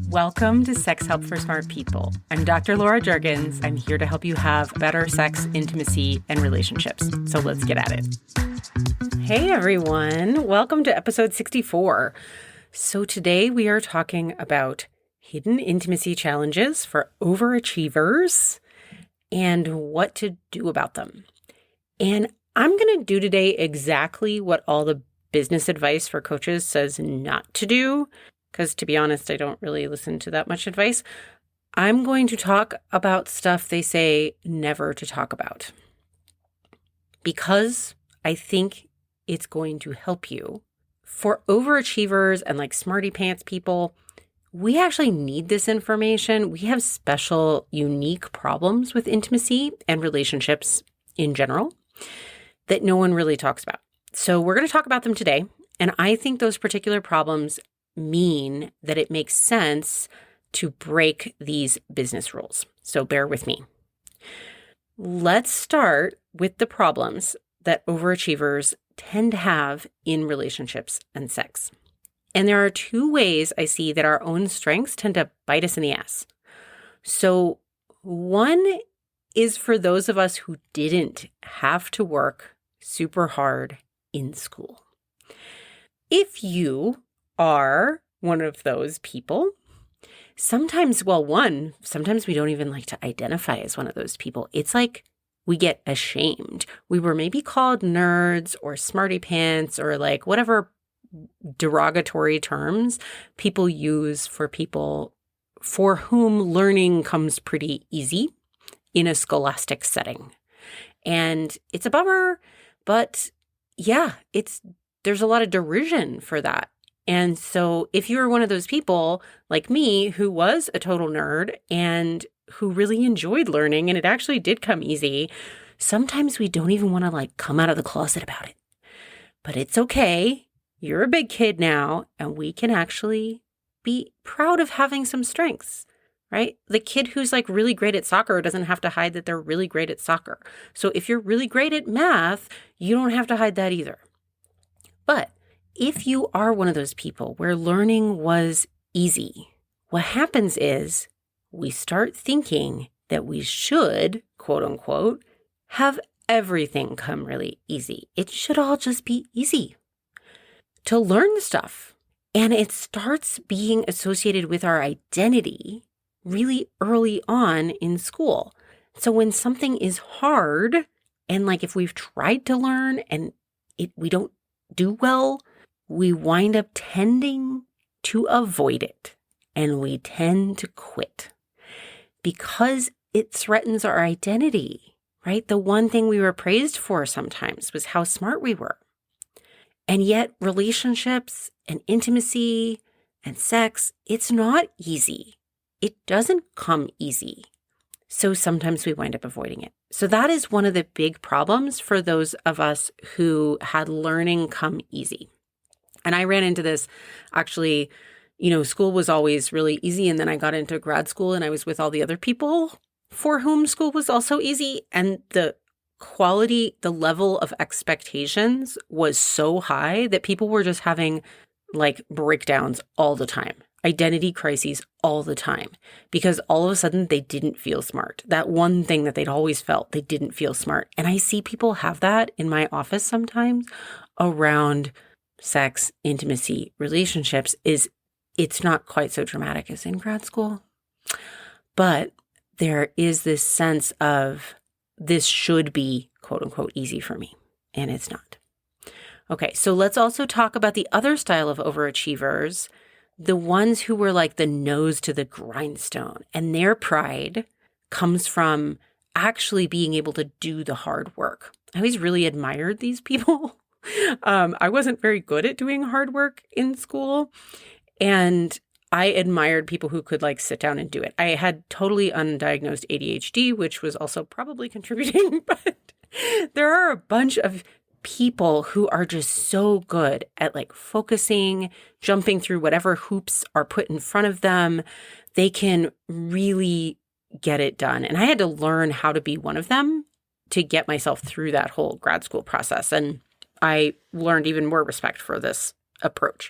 Welcome to Sex Help for Smart People. I'm Dr. Laura Jurgens. I'm here to help you have better sex, intimacy, and relationships. So let's get at it. Hey, everyone. Welcome to episode 64. So today we are talking about hidden intimacy challenges for overachievers and what to do about them. And I'm going to do today exactly what all the business advice for coaches says not to do, because to be honest, I don't really listen to that much advice. I'm going to talk about stuff they say never to talk about, because I think it's going to help you. For overachievers and like smarty pants people, we actually need this information. We have special, unique problems with intimacy and relationships in general that no one really talks about. So we're going to talk about them today. And I think those particular problems mean that it makes sense to break these business rules. So bear with me. Let's start with the problems that overachievers tend to have in relationships and sex. And there are two ways I see that our own strengths tend to bite us in the ass. So one is for those of us who didn't have to work super hard in school. If you are one of those people, sometimes we don't even like to identify as one of those people. It's like we get ashamed. We were maybe called nerds or smarty pants or like whatever derogatory terms people use for people for whom learning comes pretty easy in a scholastic setting. And it's a bummer, but yeah, there's a lot of derision for that. And so if you're one of those people like me who was a total nerd and who really enjoyed learning and it actually did come easy, sometimes we don't even want to like come out of the closet about it. But it's okay. You're a big kid now and we can actually be proud of having some strengths, right? The kid who's like really great at soccer doesn't have to hide that they're really great at soccer. So if you're really great at math, you don't have to hide that either. But if you are one of those people where learning was easy, what happens is we start thinking that we should, quote unquote, have everything come really easy. It should all just be easy to learn stuff. And it starts being associated with our identity really early on in school. So when something is hard, and like if we've tried to learn and we don't do well, we wind up tending to avoid it and we tend to quit because it threatens our identity, right? The one thing we were praised for sometimes was how smart we were. And yet relationships and intimacy and sex, it's not easy. It doesn't come easy. So sometimes we wind up avoiding it. So that is one of the big problems for those of us who had learning come easy. And I ran into this actually, school was always really easy. And then I got into grad school and I was with all the other people for whom school was also easy. And the quality, the level of expectations was so high that people were just having like breakdowns all the time. Identity crises all the time because all of a sudden they didn't feel smart. That one thing that they'd always felt, they didn't feel smart. And I see people have that in my office sometimes around sex, intimacy, relationships. It's not quite so dramatic as in grad school, but there is this sense of this should be quote unquote easy for me, and it's not. Okay, so let's also talk about the other style of overachievers, the ones who were like the nose to the grindstone, and their pride comes from actually being able to do the hard work. I always really admired these people. I wasn't very good at doing hard work in school, and I admired people who could like sit down and do it. I had totally undiagnosed ADHD, which was also probably contributing, but there are a bunch of people who are just so good at like focusing, jumping through whatever hoops are put in front of them. They can really get it done. And I had to learn how to be one of them to get myself through that whole grad school process. And I learned even more respect for this approach.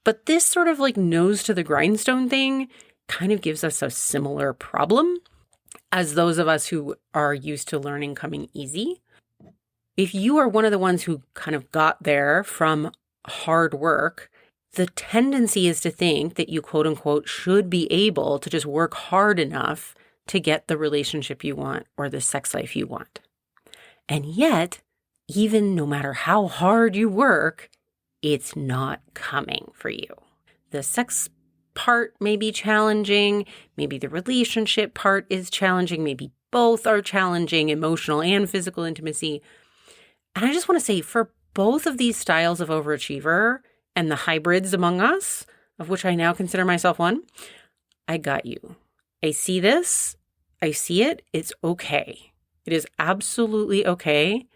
But this sort of like nose to the grindstone thing kind of gives us a similar problem as those of us who are used to learning coming easy. If you are one of the ones who kind of got there from hard work, the tendency is to think that you, quote unquote, should be able to just work hard enough to get the relationship you want or the sex life you want. And yet, even no matter how hard you work, it's not coming for you. The sex part may be challenging. Maybe the relationship part is challenging. Maybe both are challenging, emotional and physical intimacy. And I just want to say, for both of these styles of overachiever and the hybrids among us, of which I now consider myself one, I got you. I see this. I see it. It's okay. It is absolutely okay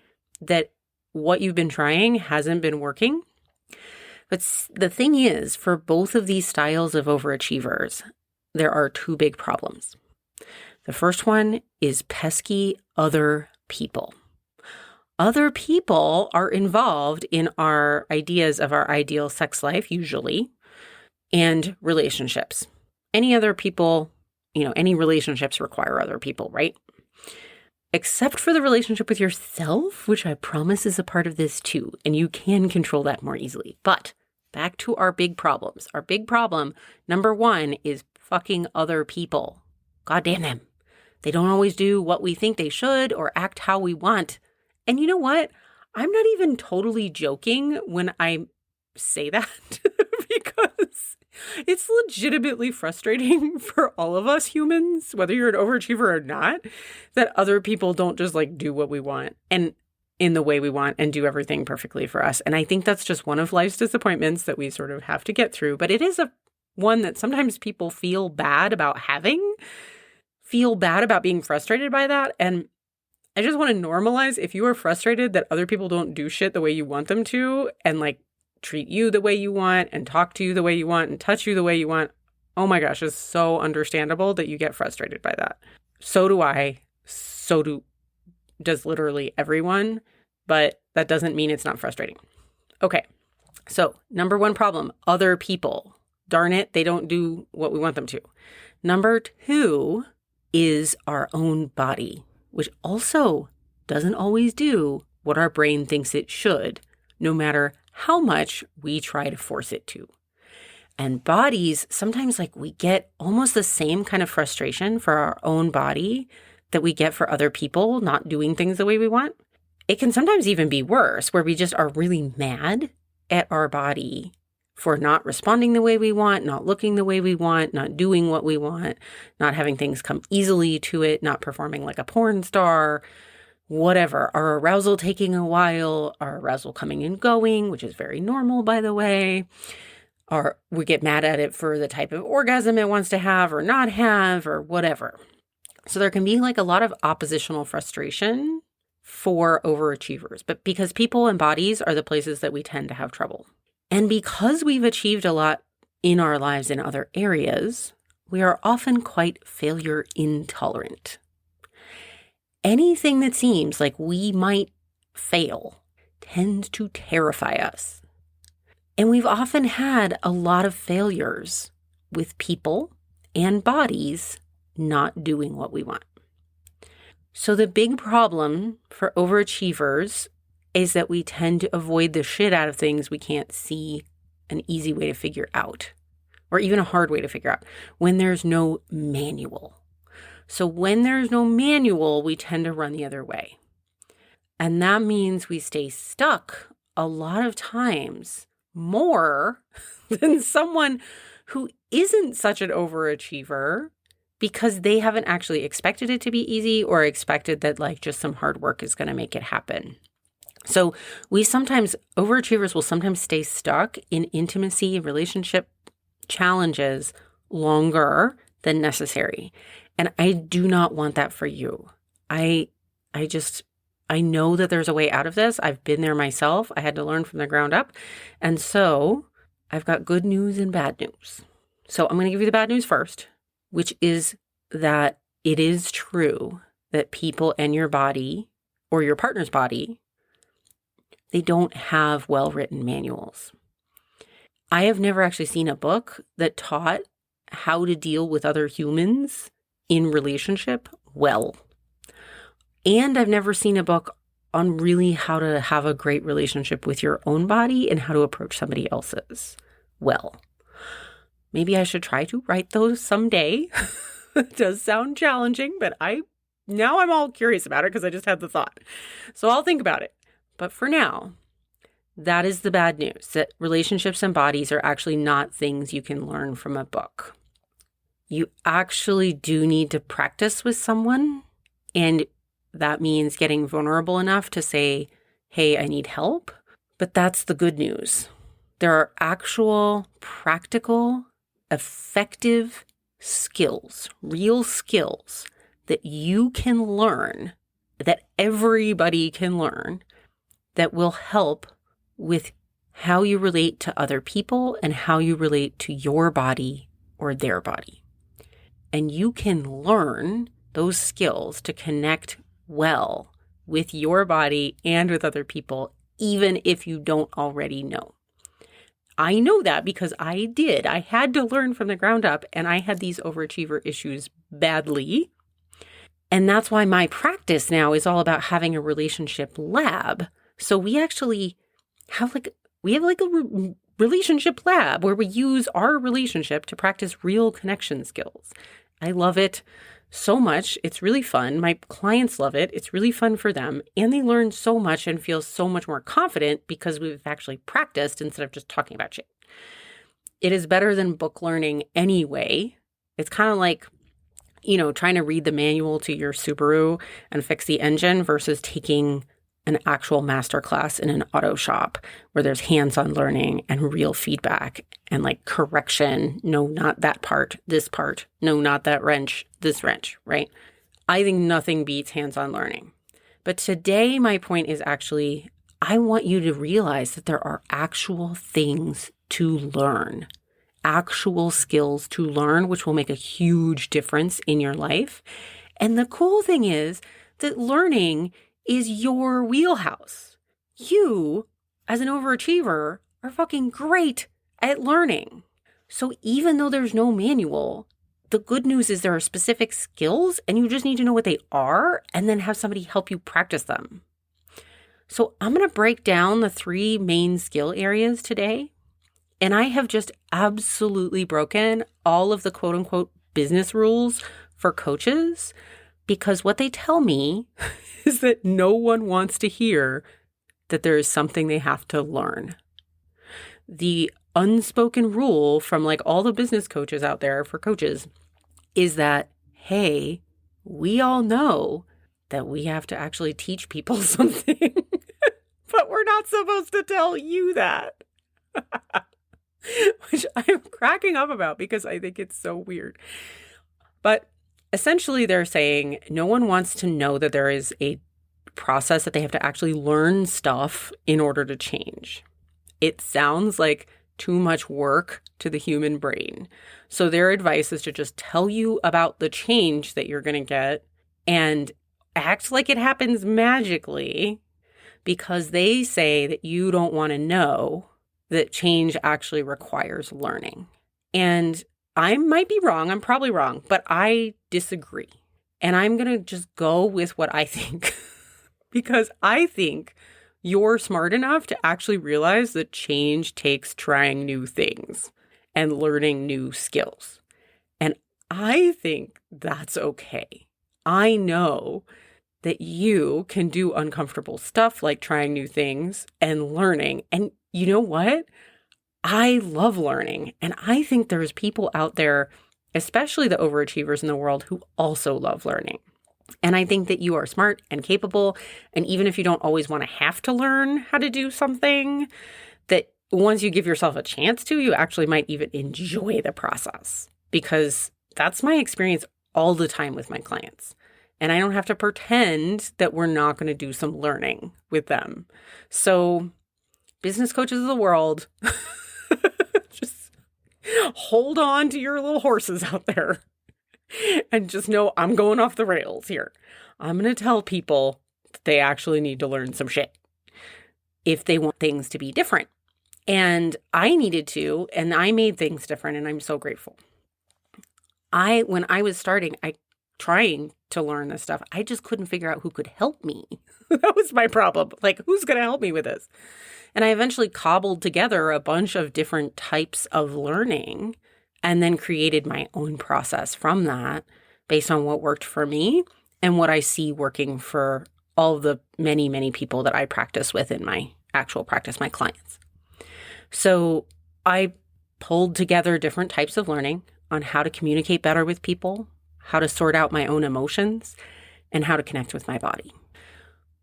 that what you've been trying hasn't been working. But the thing is, for both of these styles of overachievers, there are two big problems. The first one is pesky other people. Other people are involved in our ideas of our ideal sex life, usually, and relationships. Any other people, any relationships require other people, right? Except for the relationship with yourself, which I promise is a part of this too, and you can control that more easily. But back to our big problems. Our big problem, number one, is fucking other people. God damn them. They don't always do what we think they should or act how we want. And you know what? I'm not even totally joking when I say that because it's legitimately frustrating for all of us humans, whether you're an overachiever or not, that other people don't just like do what we want and in the way we want and do everything perfectly for us. And I think that's just one of life's disappointments that we sort of have to get through. But it is one that sometimes people feel bad about being frustrated by that. And I just want to normalize, if you are frustrated that other people don't do shit the way you want them to and like treat you the way you want and talk to you the way you want and touch you the way you want. Oh my gosh, it's so understandable that you get frustrated by that. So do I. Does literally everyone, but that doesn't mean it's not frustrating. Okay. So number one problem, other people. Darn it, they don't do what we want them to. Number two is our own body, which also doesn't always do what our brain thinks it should, no matter how much we try to force it to. And bodies, sometimes like we get almost the same kind of frustration for our own body that we get for other people not doing things the way we want. It can sometimes even be worse, where we just are really mad at our body for not responding the way we want, not looking the way we want, not doing what we want, not having things come easily to it, not performing like a porn star, whatever. Our arousal taking a while, our arousal coming and going, which is very normal, by the way. Or we get mad at it for the type of orgasm it wants to have or not have or whatever. So there can be like a lot of oppositional frustration for overachievers, but because people and bodies are the places that we tend to have trouble. And because we've achieved a lot in our lives in other areas, we are often quite failure intolerant. Anything that seems like we might fail tends to terrify us. And we've often had a lot of failures with people and bodies not doing what we want. So the big problem for overachievers is that we tend to avoid the shit out of things we can't see an easy way to figure out, or even a hard way to figure out, when there's no manual. So when there's no manual, we tend to run the other way. And that means we stay stuck a lot of times more than someone who isn't such an overachiever, because they haven't actually expected it to be easy or expected that like just some hard work is going to make it happen. So overachievers will sometimes stay stuck in intimacy, relationship challenges longer than necessary. And I do not want that for you. I know that there's a way out of this. I've been there myself. I had to learn from the ground up. And so I've got good news and bad news. So I'm going to give you the bad news first, which is that it is true that people and your body or your partner's body, they don't have well-written manuals. I have never actually seen a book that taught how to deal with other humans in relationship well. And I've never seen a book on really how to have a great relationship with your own body and how to approach somebody else's well. Maybe I should try to write those someday. It does sound challenging, but now I'm all curious about it because I just had the thought. So I'll think about it. But for now, that is the bad news, that relationships and bodies are actually not things you can learn from a book. You actually do need to practice with someone, and that means getting vulnerable enough to say, hey, I need help. But that's the good news. There are actual, practical, effective skills, real skills that you can learn, that everybody can learn, that will help with how you relate to other people and how you relate to your body or their body. And you can learn those skills to connect well with your body and with other people, even if you don't already know. I know that because I did. I had to learn from the ground up, and I had these overachiever issues badly. And that's why my practice now is all about having a relationship lab. So we actually have a relationship lab where we use our relationship to practice real connection skills. I love it so much. It's really fun. My clients love it. It's really fun for them. And they learn so much and feel so much more confident because we've actually practiced instead of just talking about shit. It is better than book learning anyway. It's kind of like, trying to read the manual to your Subaru and fix the engine versus taking an actual masterclass in an auto shop where there's hands-on learning and real feedback and like correction. No, not that part, this part. No, not that wrench, this wrench, right? I think nothing beats hands-on learning. But today, my point is actually, I want you to realize that there are actual things to learn, actual skills to learn, which will make a huge difference in your life. And the cool thing is that learning is your wheelhouse. You, as an overachiever, are fucking great at learning. So even though there's no manual, the good news is there are specific skills and you just need to know what they are and then have somebody help you practice them. So I'm going to break down the 3 main skill areas today. And I have just absolutely broken all of the quote unquote business rules for coaches, because what they tell me is that no one wants to hear that there is something they have to learn. The unspoken rule from like all the business coaches out there for coaches is that, hey, we all know that we have to actually teach people something, but we're not supposed to tell you that. Which I'm cracking up about because I think it's so weird. But essentially, they're saying no one wants to know that there is a process that they have to actually learn stuff in order to change. It sounds like too much work to the human brain. So their advice is to just tell you about the change that you're going to get and act like it happens magically, because they say that you don't want to know that change actually requires learning. And I might be wrong. I'm probably wrong, but I disagree. And I'm going to just go with what I think because I think you're smart enough to actually realize that change takes trying new things and learning new skills. And I think that's okay. I know that you can do uncomfortable stuff like trying new things and learning. And you know what? I love learning. And I think there's people out there, especially the overachievers in the world, who also love learning. And I think that you are smart and capable. And even if you don't always want to have to learn how to do something, that once you give yourself a chance to, you actually might even enjoy the process. Because that's my experience all the time with my clients. And I don't have to pretend that we're not going to do some learning with them. So business coaches of the world, just hold on to your little horses out there and just know I'm going off the rails here. I'm going to tell people that they actually need to learn some shit if they want things to be different. And I needed to, and I made things different, and I'm so grateful. When I was trying to learn this stuff, I just couldn't figure out who could help me. That was my problem. Like, who's going to help me with this? And I eventually cobbled together a bunch of different types of learning and then created my own process from that based on what worked for me and what I see working for all of the many, many people that I practice with in my actual practice, my clients. So I pulled together different types of learning on how to communicate better with people, how to sort out my own emotions, and how to connect with my body.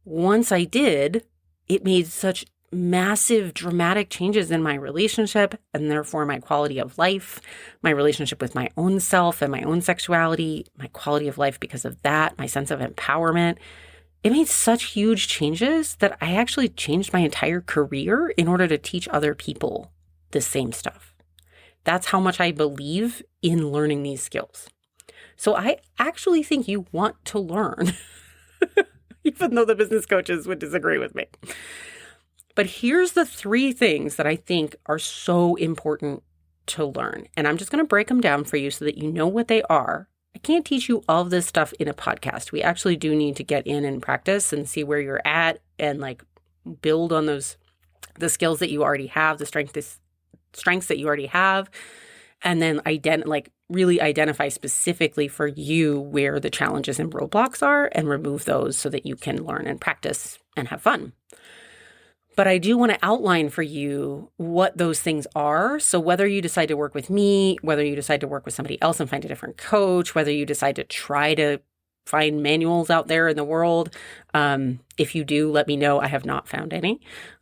Once I did, it made such massive, dramatic changes in my relationship and therefore my quality of life, my relationship with my own self and my own sexuality, my quality of life because of that, my sense of empowerment. It made such huge changes that I actually changed my entire career in order to teach other people the same stuff. That's how much I believe in learning these skills. So I actually think you want to learn, even though the business coaches would disagree with me. But here's the 3 things that I think are so important to learn. And I'm just going to break them down for you so that you know what they are. I can't teach you all of this stuff in a podcast. We actually do need to get in and practice and see where you're at and like build on the skills that you already have, the strengths that you already have, and then really identify specifically for you where the challenges and roadblocks are and remove those so that you can learn and practice and have fun. But I do want to outline for you what those things are. So whether you decide to work with me, whether you decide to work with somebody else and find a different coach, whether you decide to try to find manuals out there in the world, if you do, let me know. I have not found any,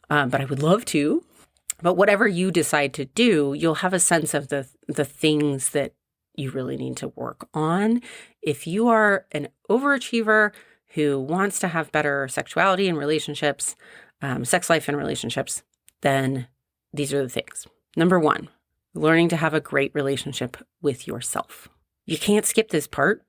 but I would love to. But whatever you decide to do, you'll have a sense of the things that you really need to work on. If you are an overachiever who wants to have better sexuality and relationships, sex life and relationships, then these are the things. Number 1, learning to have a great relationship with yourself. You can't skip this part,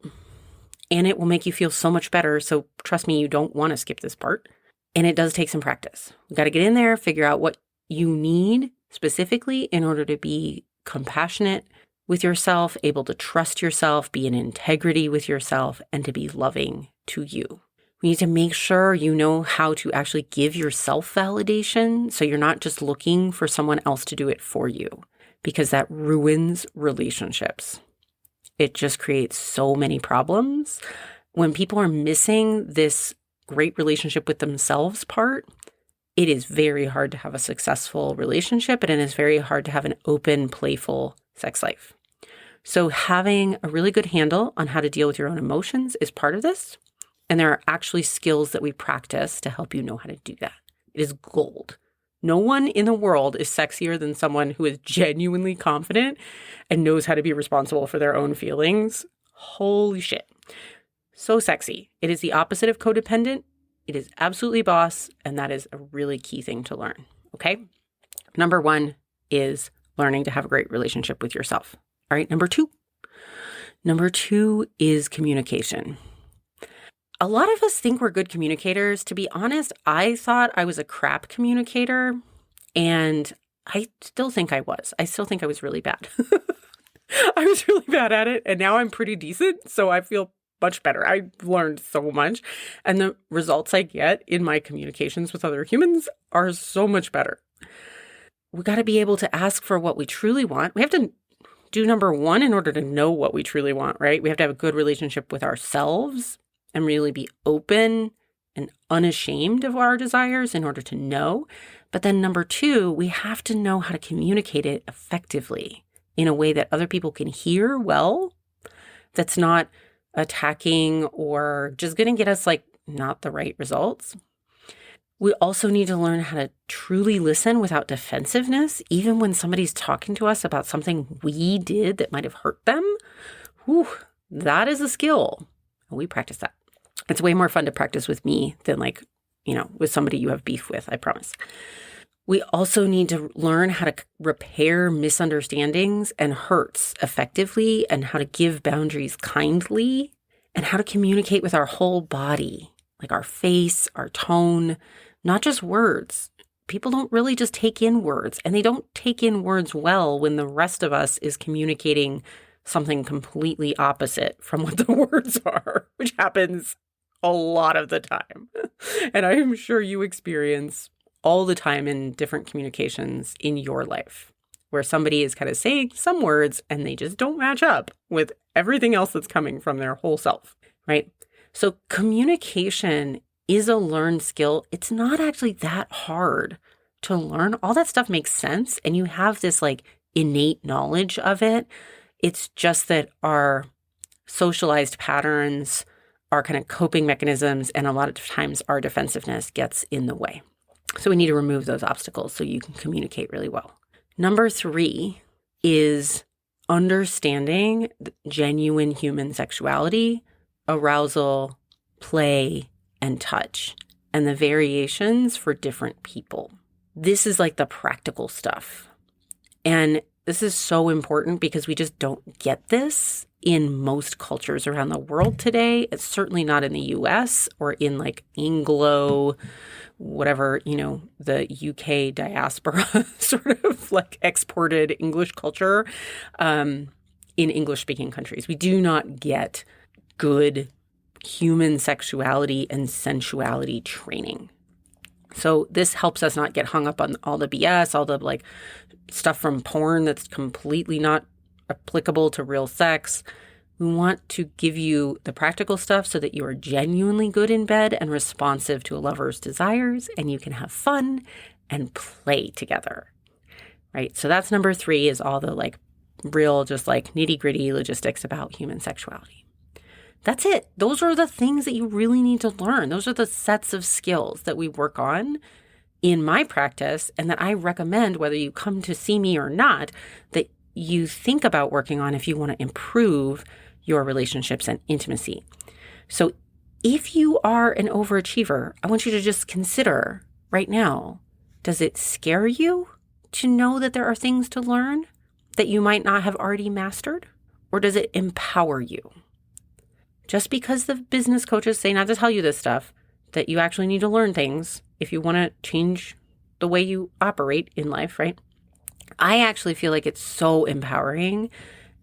and it will make you feel so much better. So trust me, you don't want to skip this part. And it does take some practice. You got to get in there, figure out what you need specifically in order to be compassionate with yourself, able to trust yourself, be in integrity with yourself, and to be loving to you. We need to make sure you know how to actually give yourself validation so you're not just looking for someone else to do it for you, because that ruins relationships. It just creates so many problems. When people are missing this great relationship with themselves part, it is very hard to have a successful relationship, and it is very hard to have an open, playful sex life. So having a really good handle on how to deal with your own emotions is part of this. And there are actually skills that we practice to help you know how to do that. It is gold. No one in the world is sexier than someone who is genuinely confident and knows how to be responsible for their own feelings. Holy shit. So sexy. It is the opposite of codependent. It is absolutely boss. And that is a really key thing to learn. Okay. Number 1 is learning to have a great relationship with yourself. All right. Number 2. Number 2 is communication. A lot of us think we're good communicators. To be honest, I thought I was a crap communicator, and I still think I was. I still think I was really bad. I was really bad at it, and now I'm pretty decent, so I feel much better. I learned so much, and the results I get in my communications with other humans are so much better. We got to be able to ask for what we truly want. We have to do number 1 in order to know what we truly want, right? We have to have a good relationship with ourselves and really be open and unashamed of our desires in order to know. But then number 2, we have to know how to communicate it effectively in a way that other people can hear well, that's not attacking or just going to get us not the right results. We also need to learn how to truly listen without defensiveness, even when somebody's talking to us about something we did that might have hurt them. Whew, that is a skill. We practice that. It's way more fun to practice with me than with somebody you have beef with, I promise. We also need to learn how to repair misunderstandings and hurts effectively, and how to give boundaries kindly, and how to communicate with our whole body, like our face, our tone, not just words. people don't really just take in words, and they don't take in words well when the rest of us is communicating something completely opposite from what the words are, which happens a lot of the time. And I am sure you experience all the time in different communications in your life where somebody is kind of saying some words and they just don't match up with everything else that's coming from their whole self, right? So communication is a learned skill. It's not actually that hard to learn. All that stuff makes sense, and you have this like innate knowledge of it. It's just that our socialized patterns, our kind of coping mechanisms, and a lot of times our defensiveness gets in the way. So we need to remove those obstacles so you can communicate really well. Number 3 is understanding genuine human sexuality, arousal, play, and touch, and the variations for different people. This is like the practical stuff. And this is so important because we just don't get this in most cultures around the world today. It's certainly not in the US or in like Anglo, whatever, the UK diaspora sort of like exported English culture in English-speaking countries. We do not get good human sexuality and sensuality training. So this helps us not get hung up on all the BS, all the like stuff from porn that's completely not applicable to real sex. We want to give you the practical stuff so that you are genuinely good in bed and responsive to a lover's desires, and you can have fun and play together, right? So that's number 3, is all the like real, just like nitty-gritty logistics about human sexuality. That's it. Those are the things that you really need to learn. Those are the sets of skills that we work on in my practice, and that I recommend, whether you come to see me or not, that you think about working on if you want to improve your relationships and intimacy. So if you are an overachiever, I want you to just consider right now, does it scare you to know that there are things to learn that you might not have already mastered? Or does it empower you? Just because the business coaches say not to tell you this stuff, that you actually need to learn things if you want to change the way you operate in life, right? I actually feel like it's so empowering.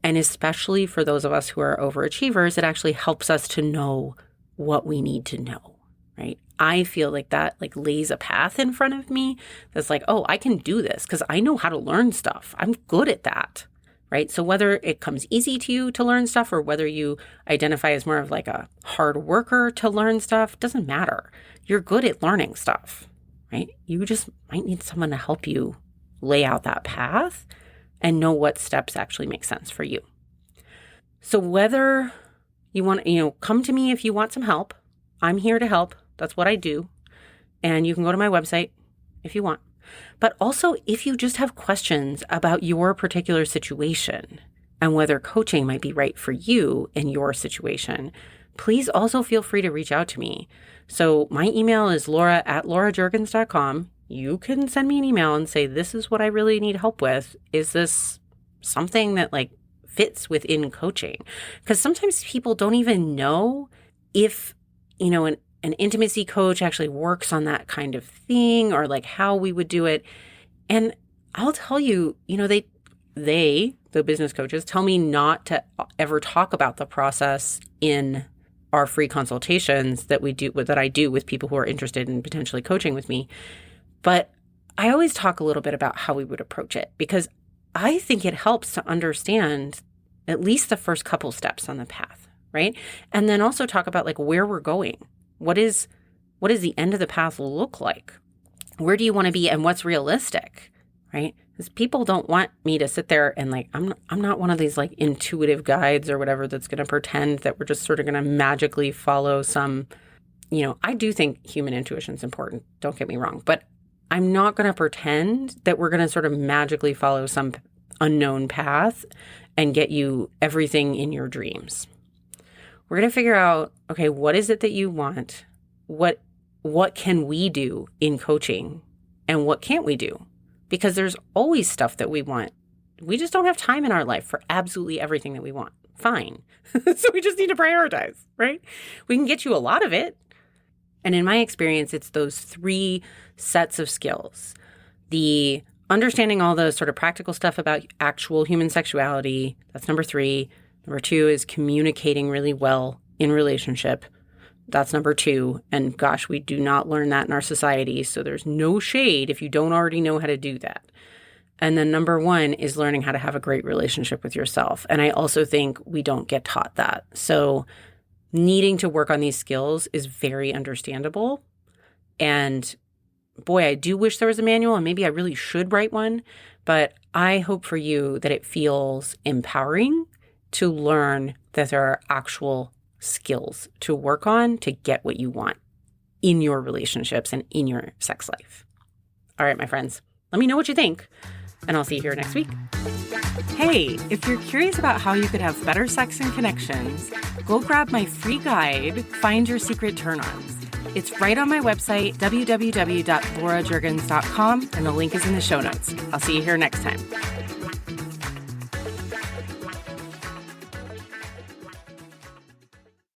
And especially for those of us who are overachievers, it actually helps us to know what we need to know, right? I feel like that like lays a path in front of me that's like, oh, I can do this because I know how to learn stuff. I'm good at that, right? So whether it comes easy to you to learn stuff or whether you identify as more of like a hard worker to learn stuff, doesn't matter. You're good at learning stuff, right? You just might need someone to help you lay out that path and know what steps actually make sense for you. So whether you want, come to me if you want some help. I'm here to help. That's what I do. And you can go to my website if you want. But also, if you just have questions about your particular situation and whether coaching might be right for you in your situation, please also feel free to reach out to me. So my email is laura@laurajurgens.com. You can send me an email and say, this is what I really need help with. Is this something that like fits within coaching? Because sometimes people don't even know if, an intimacy coach actually works on that kind of thing or like how we would do it. And I'll tell you, the business coaches tell me not to ever talk about the process in our free consultations that I do with people who are interested in potentially coaching with me. But I always talk a little bit about how we would approach it because I think it helps to understand at least the first couple steps on the path, right? And then also talk about like where we're going. What does the end of the path look like? Where do you want to be and what's realistic, right? Because people don't want me to sit there and like, I'm not one of these like intuitive guides or whatever that's going to pretend that we're just sort of going to magically follow some, I do think human intuition is important. Don't get me wrong. But I'm not going to pretend that we're going to sort of magically follow some unknown path and get you everything in your dreams. We're going to figure out, okay, what is it that you want? What can we do in coaching and what can't we do? Because there's always stuff that we want. We just don't have time in our life for absolutely everything that we want. Fine. So we just need to prioritize, right? We can get you a lot of it. And in my experience, it's those 3 sets of skills. The understanding all the sort of practical stuff about actual human sexuality, that's number 3. Number 2 is communicating really well in relationship. That's number 2. And gosh, we do not learn that in our society. So there's no shade if you don't already know how to do that. And then number 1 is learning how to have a great relationship with yourself. And I also think we don't get taught that. So needing to work on these skills is very understandable. And boy, I do wish there was a manual, and maybe I really should write one. But I hope for you that it feels empowering to learn that there are actual skills to work on to get what you want in your relationships and in your sex life. All right, my friends, let me know what you think, and I'll see you here next week. Hey, if you're curious about how you could have better sex and connections, go grab my free guide, Find Your Secret Turn-Ons. It's right on my website, www.laurajurgens.com, and the link is in the show notes. I'll see you here next time.